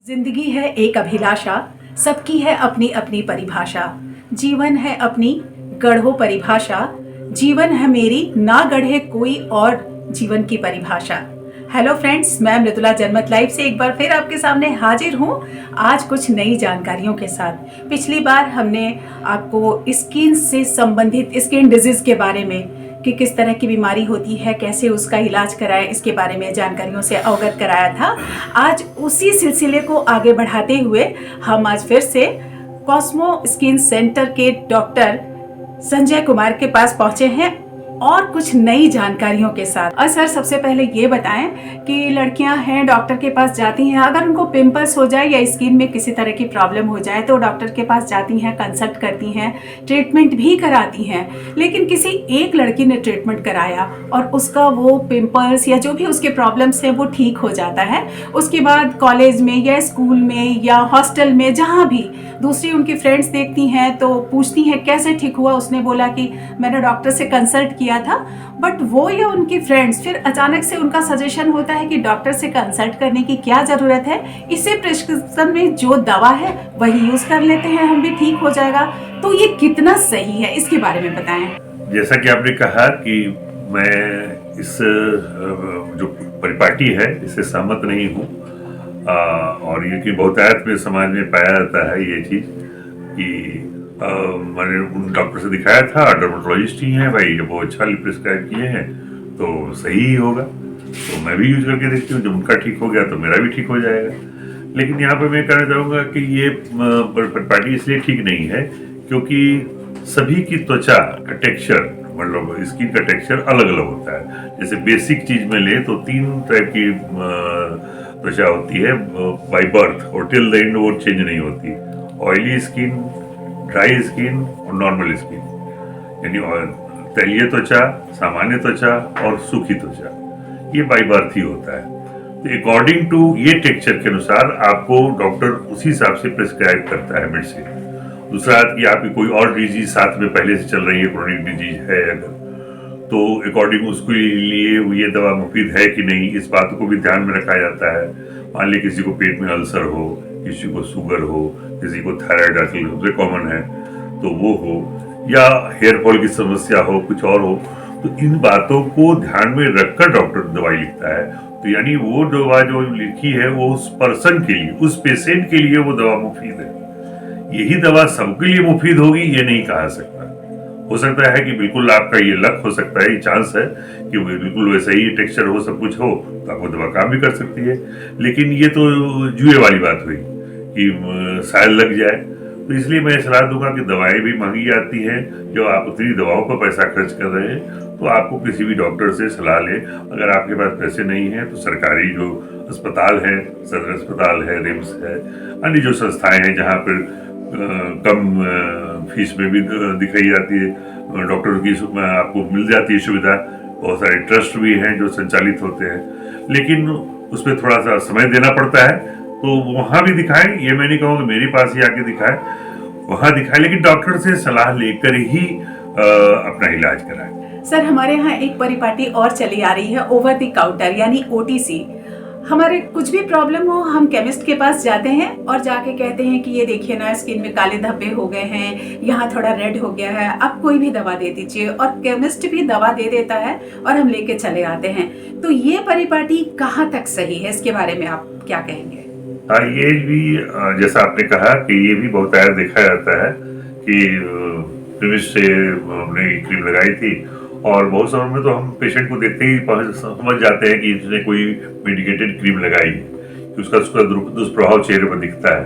जिंदगी है एक अभिलाषा, सबकी है अपनी अपनी परिभाषा। जीवन है अपनी गढ़ो परिभाषा, जीवन है मेरी ना गढ़े कोई और जीवन की परिभाषा। हेलो फ्रेंड्स, मैं मृदुला जनमत लाइव से एक बार फिर आपके सामने हाजिर हूँ आज कुछ नई जानकारियों के साथ। पिछली बार हमने आपको स्किन से संबंधित स्किन डिजीज के बारे में कि किस तरह की बीमारी होती है, कैसे उसका इलाज कराएं, इसके बारे में जानकारियों से अवगत कराया था। आज उसी सिलसिले को आगे बढ़ाते हुए हम आज फिर से कॉस्मो स्किन सेंटर के डॉक्टर संजय कुमार के पास पहुंचे हैं और कुछ नई जानकारियों के साथ। और सर, सबसे पहले ये बताएं कि लड़कियां हैं, डॉक्टर के पास जाती हैं, अगर उनको पिंपल्स हो जाए या स्किन में किसी तरह की प्रॉब्लम हो जाए तो डॉक्टर के पास जाती हैं, कंसल्ट करती हैं, ट्रीटमेंट भी कराती हैं। लेकिन किसी एक लड़की ने ट्रीटमेंट कराया और उसका वो पिंपल्स या जो भी उसके प्रॉब्लम्स हैं वो ठीक हो जाता है। उसके बाद कॉलेज में या स्कूल में या हॉस्टल में जहाँ भी दूसरी उनकी फ्रेंड्स देखती हैं तो पूछती हैं कैसे ठीक हुआ। उसने बोला कि मैंने डॉक्टर से कंसल्ट किया था, बट वो या उनकी फ्रेंड्स फिर अचानक से उनका सजेशन होता है कि डॉक्टर से कंसल्ट करने की क्या ज़रूरत है, इससे प्रिस्क्रिप्शन में जो दवा है वही यूज़ कर लेते हैं, हम भी ठीक हो जाएगा। तो ये कितना सही है, इसके बारे में बताएं। जैसा कि आपने कहा कि मैं इस जो परिपाटी है इससे सहमत नहीं हूँ, और ये कि बहुतायत में समाज में पाया जाता है ये चीज़ कि मैंने उन डॉक्टर से दिखाया था, डर्मेटोलॉजिस्ट ही हैं भाई, जब वो अच्छा प्रिस्क्राइब किए हैं तो सही ही होगा, तो मैं भी यूज करके देखती हूँ। जब उनका ठीक हो गया तो मेरा भी ठीक हो जाएगा। लेकिन यहाँ पे मैं कहना चाहूँगा कि ये परिपाटी इसलिए ठीक नहीं है क्योंकि सभी की त्वचा का टेक्सचर, मतलब स्किन का टेक्सचर अलग अलग होता है। जैसे बेसिक चीज में ले तो 3 टाइप की त्वचा होती है बाय बर्थ, और टिल द एंड वो चेंज नहीं होती। ऑयली स्किन, ड्राई स्किन और नॉर्मल स्किन, यानी तैलीय त्वचा, सामान्य त्वचा और सूखी त्वचा, ये बाय बर्थ ही होता है। तो अकॉर्डिंग टू ये टेक्सचर के अनुसार आपको डॉक्टर उसी हिसाब से प्रिस्क्राइब करता है मेडिसिन। दूसरा कि आपकी कोई और डिजीज साथ में पहले से चल रही है, क्रोनिक डिजीज है अगर, तो अकॉर्डिंग उसके लिए ये दवा मुफीद है कि नहीं, इस बात को भी ध्यान में रखा जाता है। मान ली किसी को पेट में अल्सर हो, किसी को शुगर हो, किसी को थायराइड आजकल सबसे कॉमन है तो वो हो, या हेयर फॉल की समस्या हो, कुछ और हो, तो इन बातों को ध्यान में रखकर डॉक्टर दवाई लिखता है। तो यानी वो दवा जो लिखी है वो उस पर्सन के लिए, उस पेशेंट के लिए वो दवा मुफीद है। यही दवा सबके लिए मुफीद होगी ये नहीं कहा सकता। हो सकता है कि बिल्कुल आपका ये लक हो सकता है, ये चांस है कि बिल्कुल वैसा ही टेक्सचर हो, सब कुछ हो, तो आपको दवा काम भी कर सकती है। लेकिन ये तो जुए वाली बात हुई कि शायद लग जाए। तो इसलिए मैं सलाह दूंगा कि दवाएं भी महंगी आती हैं, जो आप उतनी दवाओं पर पैसा खर्च कर रहे हैं तो आपको किसी भी डॉक्टर से सलाह लें। अगर आपके पास पैसे नहीं हैं तो सरकारी जो अस्पताल है, सदर अस्पताल है, रिम्स है, अन्य जो संस्थाएं हैं जहाँ पर कम फीस में भी दिखाई जाती है डॉक्टर की, आपको मिल जाती है सुविधा। बहुत सारे ट्रस्ट भी हैं जो संचालित होते हैं, लेकिन उसमें थोड़ा सा समय देना पड़ता है। तो वहाँ भी दिखाएं, ये मैं नहीं कहूँगा मेरे पास ही आके दिखाएं, वहाँ दिखाएं, लेकिन डॉक्टर से सलाह लेकर ही अपना इलाज कराएं। सर, हमारे यहाँ एक परिपाटी और चली आ रही है, ओवर द काउंटर यानी OTC। हमारे कुछ भी प्रॉब्लम हो, हम केमिस्ट के पास जाते हैं और जाके कहते हैं कि ये देखिए ना, स्किन में काले धब्बे हो गए हैं, यहाँ थोड़ा रेड हो गया है, आप कोई भी दवा दे दीजिए, और केमिस्ट भी दवा दे देता है और हम लेके चले आते हैं। तो ये परिपाटी कहाँ तक सही है, इसके बारे में आप क्या कहेंगे? हाँ, ये भी जैसा आपने कहा कि ये भी बहुत आया देखा जाता है कि केमिस्ट से हमने क्रीम लगाई थी, और बहुत समय में तो हम पेशेंट को देखते ही समझ जाते हैं कि इसने कोई मेडिकेटेड क्रीम लगाई है, कि उसका दुष्प्रभाव चेहरे पर दिखता है।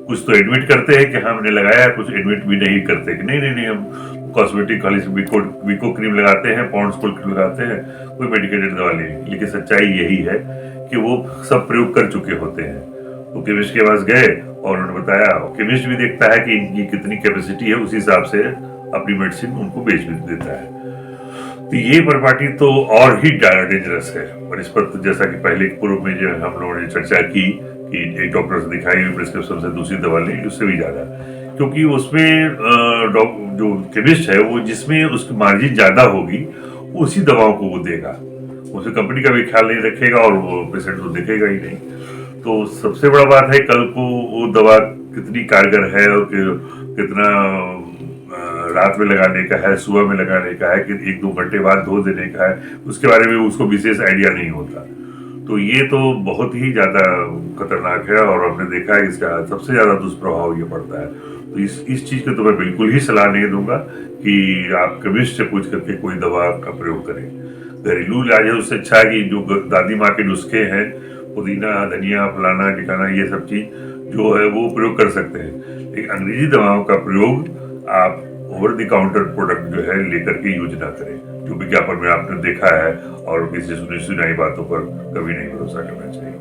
कुछ तो एडमिट करते हैं कि हाँ हमने लगाया, कुछ एडमिट भी नहीं करते कि नहीं हम कॉस्मेटिक खाली विको क्रीम लगाते हैं, पॉन्ड्स कोल्ड क्रीम लगाते हैं, कोई मेडिकेटेड दवा नहीं। लेकिन सच्चाई यही है कि वो सब प्रयोग कर चुके होते हैं। तो केमिस्ट के पास गए और उन्होंने बताया, केमिस्ट भी देखता है कि इनकी कितनी कैपेसिटी है, उस हिसाब से अपनी मेडिसिन उनको बेच भी देता है। तो ये परिपाटी तो और ही डेंजरस है। और इस पर जैसा कि पहले पूर्व में जो हम लोगों ने चर्चा की कि एक डॉक्टर से दिखाई हुई प्रिस्क्रिप्शन से दूसरी दवा ली, उससे भी ज्यादा, क्योंकि उसमें जो केमिस्ट है वो जिसमें उसकी मार्जिन ज्यादा होगी उसी दवाओं को वो देगा, उसे कंपनी का भी ख्याल नहीं रखेगा और वो पेशेंट को देखेगा ही नहीं। तो सबसे बड़ा बात है कल को वो दवा कितनी कारगर है और कितना रात में लगाने का है, सुबह में लगाने का है, कि 1-2 घंटे बाद धो देने का है, उसके बारे में उसको विशेष आइडिया नहीं होता। तो ये तो बहुत ही ज्यादा खतरनाक है और हमने देखा है इसका सबसे ज्यादा दुष्प्रभाव ये पड़ता है। तो इस चीज की तो मैं बिल्कुल ही सलाह नहीं दूंगा कि आप केमिस्ट से पूछ करके कोई दवा का प्रयोग करें। घरेलू इलाज है, उससे अच्छा है कि जो दादी माँ के नुस्खे हैं, पुदीना, धनिया, फलाना ठिकाना, ये सब चीज जो है वो प्रयोग कर सकते हैं। लेकिन अंग्रेजी दवाओं का प्रयोग आप ओवर द काउंटर प्रोडक्ट जो है लेकर के यूज ना करें, जो विज्ञापन में आपने देखा है, और किसी सुनी बातों पर कभी नहीं भरोसा करना चाहिए।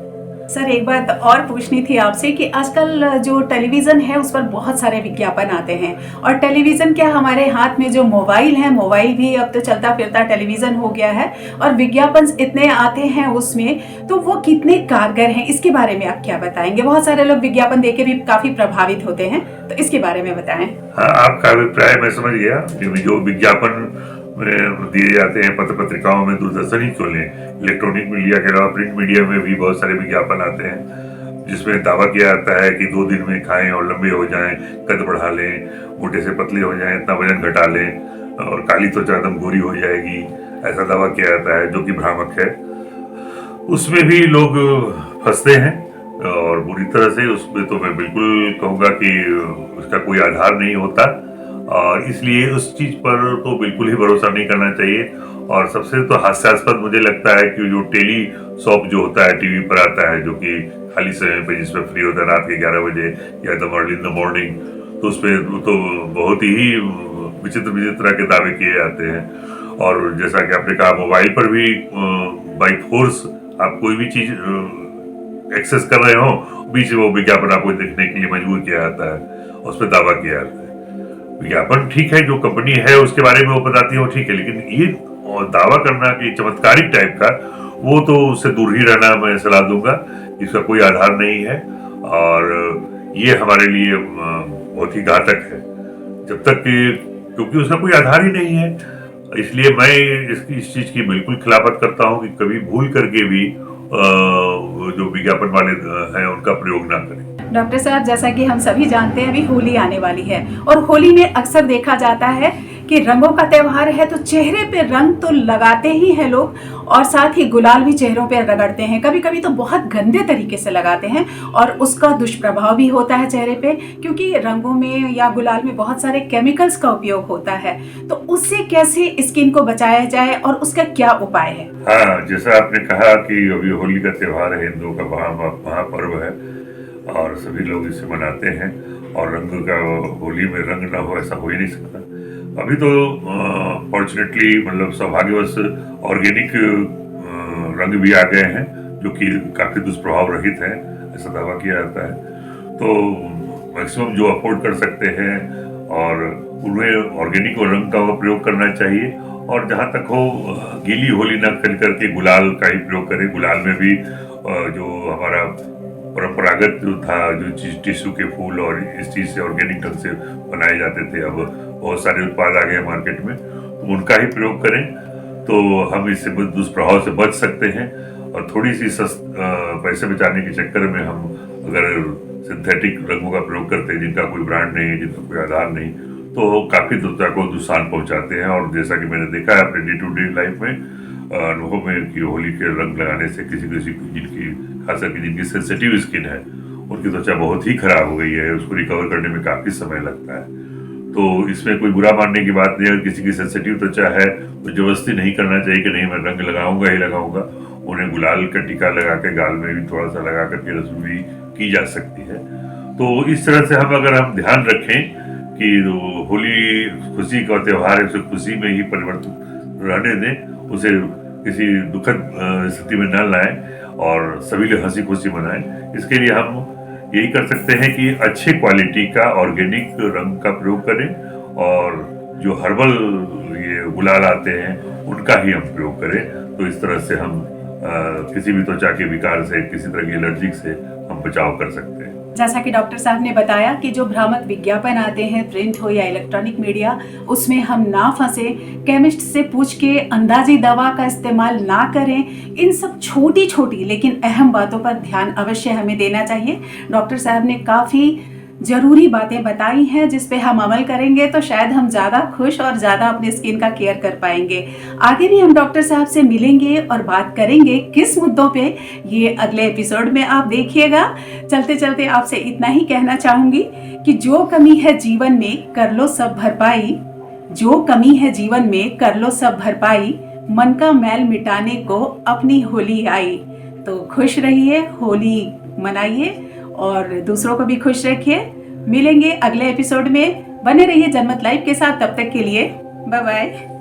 सर, एक बात और पूछनी थी आपसे कि आजकल जो टेलीविज़न है उस पर बहुत सारे विज्ञापन आते हैं, और टेलीविज़न क्या, हमारे हाथ में जो मोबाइल है, मोबाइल भी अब तो चलता फिरता टेलीविज़न हो गया है, और विज्ञापन इतने आते हैं उसमें, तो वो कितने कारगर हैं, इसके बारे में आप क्या बताएंगे? बहुत सारे लोग विज्ञापन देख के भी काफ़ी प्रभावित होते हैं, तो इसके बारे में बताएं। हाँ, आपका अभिप्राय मैं समझ गया। जो विज्ञापन दिए जाते हैं पत्र पत्रिकाओं में, दूरदर्शन ही क्यों लें, इलेक्ट्रॉनिक मीडिया के अलावा प्रिंट मीडिया में भी बहुत सारे विज्ञापन आते हैं, जिसमें दावा किया जाता है कि 2 दिन में खाएं और लंबे हो जाएं, कद बढ़ा लें, मोटे से पतले हो जाएं, इतना वजन घटा लें और काली त्वचा एकदम गोरी हो जाएगी, ऐसा दावा किया जाता है, जो कि भ्रामक है। उसमें भी लोग फंसते हैं और बुरी तरह से। उसमें तो मैं बिल्कुल कहूँगा कि उसका कोई आधार नहीं होता, और इसलिए उस चीज पर तो बिल्कुल ही भरोसा नहीं करना चाहिए। और सबसे तो हास्यास्पद मुझे लगता है कि जो टेली सॉप जो होता है, टीवी पर आता है, जो कि खाली समय पे जिसमें फ्री होता है रात के 11 बजे या एकदम अर्ली इन द मॉर्निंग, तो उसमें तो बहुत ही विचित्र तरह के दावे किए जाते हैं। और जैसा कि आपने कहा, मोबाइल पर भी बाई फोर्स आप कोई भी चीज एक्सेस कर रहे हो, बीच में वो विज्ञापन आपको देखने के लिए मजबूर किया जाता है, उस पर दावा किया जाता है। विज्ञापन ठीक है, जो कंपनी है उसके बारे में वो बताती है वो ठीक है, लेकिन ये दावा करना कि चमत्कारिक टाइप का, वो तो उससे दूर ही रहना मैं सलाह दूंगा। इसका कोई आधार नहीं है और ये हमारे लिए बहुत ही घातक है, जब तक कि, क्योंकि उसका कोई आधार ही नहीं है। इसलिए मैं इस चीज की बिल्कुल खिलाफत करता हूँ कि कभी भूल करके भी जो विज्ञापन वाले हैं उनका प्रयोग ना करें। डॉक्टर साहब, जैसा कि हम सभी जानते हैं, अभी होली आने वाली है, और होली में अक्सर देखा जाता है कि रंगों का त्योहार है, तो चेहरे पे रंग तो लगाते ही हैं लोग, और साथ ही गुलाल भी चेहरों पे रगड़ते हैं। कभी कभी तो बहुत गंदे तरीके से लगाते हैं, और उसका दुष्प्रभाव भी होता है चेहरे पे, क्योंकि रंगों में या गुलाल में बहुत सारे केमिकल्स का उपयोग होता है। तो उससे कैसे स्किन को बचाया जाए और उसका क्या उपाय है? हाँ, जैसा आपने कहा कि अभी होली का त्योहार है, हिंदुओं का महापर्व है और सभी लोग इसे मनाते हैं, और रंग का, होली में रंग ना हो ऐसा हो ही नहीं सकता। अभी तो फॉर्चुनेटली, मतलब सौभाग्यवश, ऑर्गेनिक रंग भी आ गए हैं, जो कि काफी दुष्प्रभाव रहित हैं, ऐसा दावा किया जाता है। तो मैक्सिमम जो अफोर्ड कर सकते हैं और उन्हें ऑर्गेनिक और रंग का प्रयोग करना चाहिए। और जहाँ तक हो, गीली होली ना खेल करके गुलाल का ही प्रयोग करें। गुलाल में भी जो हमारा परंपरागत जो था, जो टिश्यू के फूल और इस चीज से ऑर्गेनिक ढंग से बनाए जाते थे, अब बहुत सारे उत्पाद आ गए मार्केट में, तो उनका ही प्रयोग करें, तो हम इससे दुष्प्रभाव से बच सकते हैं। और थोड़ी सी पैसे बचाने के चक्कर में हम अगर सिंथेटिक रंगों का प्रयोग करते हैं, जिनका कोई ब्रांड नहीं है, जिनका कोई आधार नहीं, तो काफी त्वचा को नुकसान पहुंचाते हैं। और जैसा कि मैंने देखा है अपने डे टू डे लाइफ में, अनुभव में, कि होली के रंग लगाने से किसी जिनकी, खास करके जिनकी सेंसिटिव स्किन है, उनकी त्वचा बहुत ही खराब हो गई है, उसको रिकवर करने में काफी समय लगता है। तो इसमें कोई बुरा मानने की बात नहीं है। अगर किसी की सेंसिटिव त्वचा है तो जबरदस्ती नहीं करना चाहिए कि नहीं मैं रंग लगाऊंगा ही लगाऊंगा। उन्हें गुलाल का टीका लगा के, गाल में भी थोड़ा सा लगा करके रस्म भी की जा सकती है। तो इस तरह से अगर हम ध्यान रखें कि होली खुशी का त्योहार है, उसे खुशी में ही परिवर्तन रहने दें, उसे किसी दुखद स्थिति में न लाएं और सभी लोग हंसी खुशी मनाएं। इसके लिए हम यही कर सकते हैं कि अच्छे क्वालिटी का ऑर्गेनिक रंग का प्रयोग करें, और जो हर्बल ये गुलाल आते हैं उनका ही हम प्रयोग करें। तो इस तरह से हम किसी भी त्वचा के विकार से, किसी तरह की एलर्जी से हम बचाव कर सकते हैं। जैसा कि डॉक्टर साहब ने बताया कि जो भ्रामक विज्ञापन आते हैं प्रिंट हो या इलेक्ट्रॉनिक मीडिया, उसमें हम ना फंसे, केमिस्ट से पूछ के अंदाजी दवा का इस्तेमाल ना करें। इन सब छोटी छोटी लेकिन अहम बातों पर ध्यान अवश्य हमें देना चाहिए। डॉक्टर साहब ने काफ़ी ज़रूरी बातें बताई हैं जिस पे हम अमल करेंगे तो शायद हम ज़्यादा खुश और ज़्यादा अपने स्किन का केयर कर पाएंगे। आगे भी हम डॉक्टर साहब से मिलेंगे और बात करेंगे किस मुद्दों पे, ये अगले एपिसोड में आप देखिएगा। चलते चलते आपसे इतना ही कहना चाहूँगी कि जो कमी है जीवन में कर लो सब भरपाई, जो कमी है जीवन में कर लो सब भरपाई, मन का मैल मिटाने को अपनी होली आई। तो खुश रहिए, होली मनाइए और दूसरों को भी खुश रखिए। मिलेंगे अगले एपिसोड में, बने रहिए जनमत लाइव के साथ। तब तक के लिए बाय बाय।